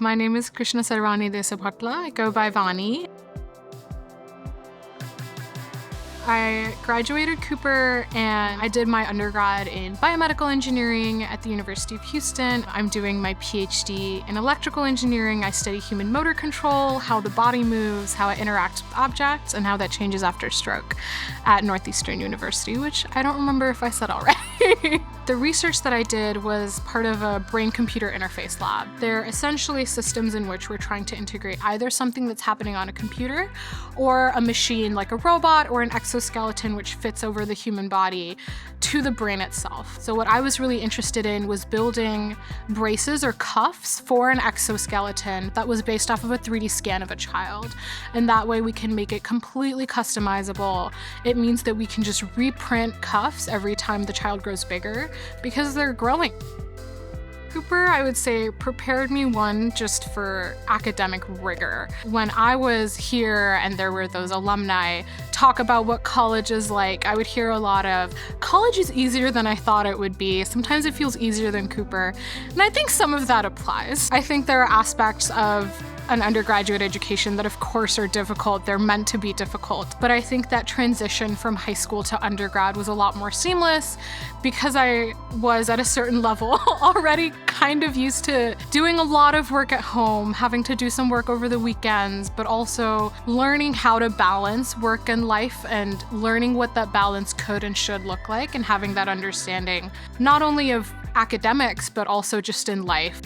My name is Krishna Sarvani Desapatla. I go by Vani. I graduated Cooper and I did my undergrad in biomedical engineering at the University of Houston. I'm doing my PhD in electrical engineering. I study human motor control, how the body moves, how it interacts with objects, and how that changes after stroke at Northeastern University, which I don't remember if I said already. The research that I did was part of a brain-computer interface lab. They're essentially systems in which we're trying to integrate either something that's happening on a computer or a machine like a robot or an exoskeleton which fits over the human body to the brain itself. So what I was really interested in was building braces or cuffs for an exoskeleton that was based off of a 3D scan of a child. And that way we can make it completely customizable. It means that we can just reprint cuffs every time the child grows bigger because they're growing. Cooper, I would say, prepared me just for academic rigor. When I was here and there were those alumni talk about what college is like, I would hear a lot of, college is easier than I thought it would be. Sometimes it feels easier than Cooper. And I think some of that applies. I think there are aspects of an undergraduate education that of course are difficult. They're meant to be difficult. But I think that transition from high school to undergrad was a lot more seamless because I was at a certain level already kind of used to doing a lot of work at home, having to do some work over the weekends, but also learning how to balance work and life and learning what that balance could and should look like and having that understanding, not only of academics, but also just in life.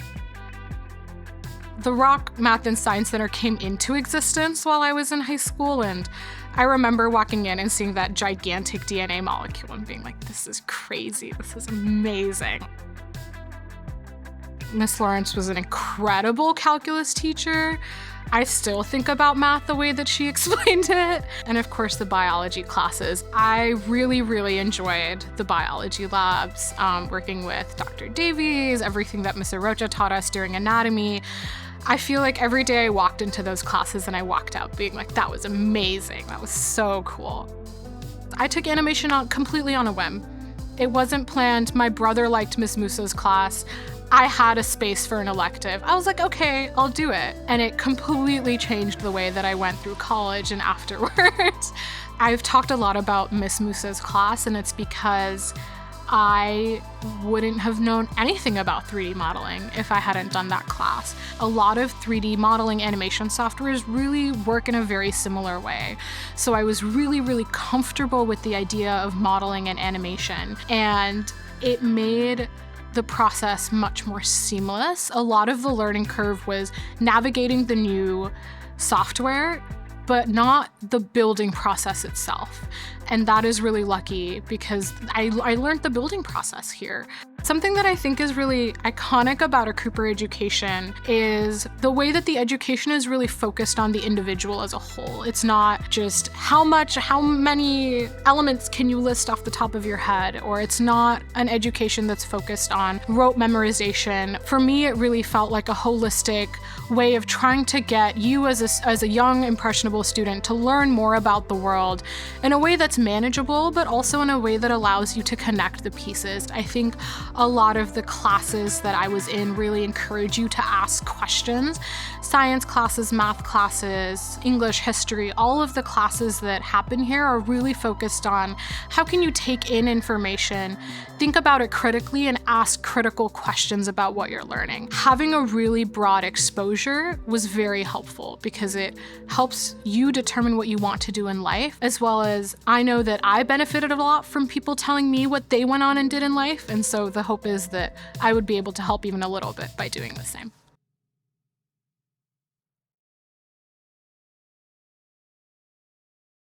The Rock Math and Science Center came into existence while I was in high school, and I remember walking in and seeing that gigantic DNA molecule and being like, this is crazy, this is amazing. Miss Lawrence was an incredible calculus teacher. I still think about math the way that she explained it. And of course, the biology classes. I really enjoyed the biology labs, working with Dr. Davies, everything that Ms. Arocha taught us during anatomy. I feel like every day I walked into those classes and I walked out being like, that was amazing. That was so cool. I took animation completely on a whim. It wasn't planned. My brother liked Miss Musa's class. I had a space for an elective. I was like, okay, I'll do it. And it completely changed the way that I went through college and afterwards. I've talked a lot about Miss Musa's class, and it's because I wouldn't have known anything about 3D modeling if I hadn't done that class. A lot of 3D modeling animation softwares really work in a very similar way. So I was really comfortable with the idea of modeling and animation, and it made the process much more seamless. A lot of the learning curve was navigating the new software, but not the building process itself. And that is really lucky because I learned the building process here. Something that I think is really iconic about a Cooper education is the way that the education is really focused on the individual as a whole. It's not just how many elements can you list off the top of your head, or it's not an education that's focused on rote memorization. For me, it really felt like a holistic way of trying to get you as a young, impressionable student to learn more about the world in a way that's manageable, but also in a way that allows you to connect the pieces. I think a lot of the classes that I was in really encourage you to ask questions. Science classes, math classes, English, history, all of the classes that happen here are really focused on how can you take in information, think about it critically, and ask critical questions about what you're learning. Having a really broad exposure was very helpful because it helps you determine what you want to do in life, as well as I know that I benefited a lot from people telling me what they went on and did in life, and so the hope is that I would be able to help even a little bit by doing the same.